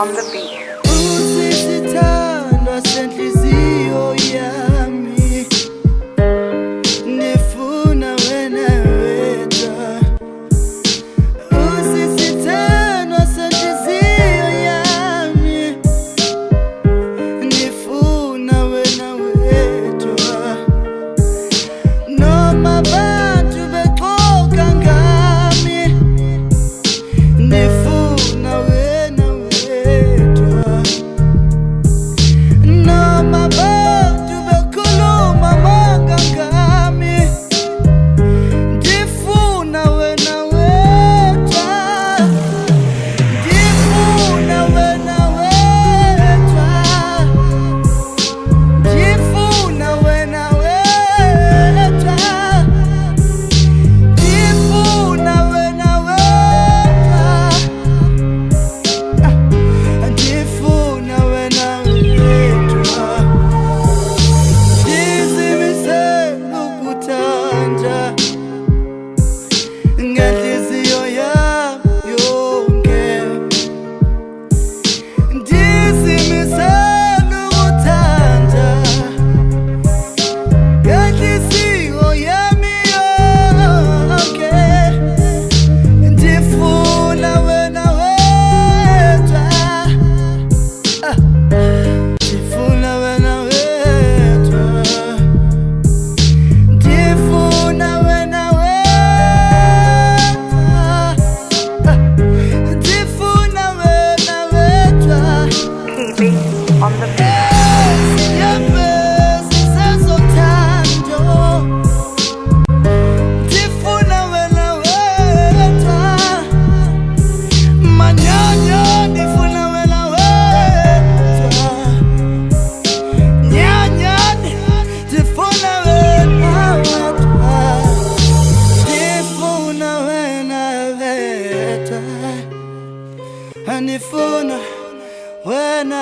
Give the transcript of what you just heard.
on the beat. Usisithandwa senhliziyo yami, nifuna wena wedwa. Usisithandwa senhliziyo yami, nifuna wena wedwa. Noma abantu bexoka ngami, nifuna wena wedwa. Noma abantu bekhuluma amanga ngami, ndifuna wena wedwa. Ndifuna wena wedwa. Ndifuna wena wedwa. Ndifuna wena wedwa. Ndifuna wena wedwa. Ndizimisele ukuthanda ngenhliziyo yami yonke. Ndizimisele ukuthanda ngenhliziyo yami yonke. Ndifuna wena wedwa. Ndifuna wena wedwa. Ndifuna wena wedwa. Ndifuna wena wedwa. TB on the beat. Sinyembezi sezothando, ndifuna wena wedwa. Manyanya, ndifuna wena wedwa. Nyanya, ndifuna wena wedwa. Ndifuna wena wedwa. Ndifuna wena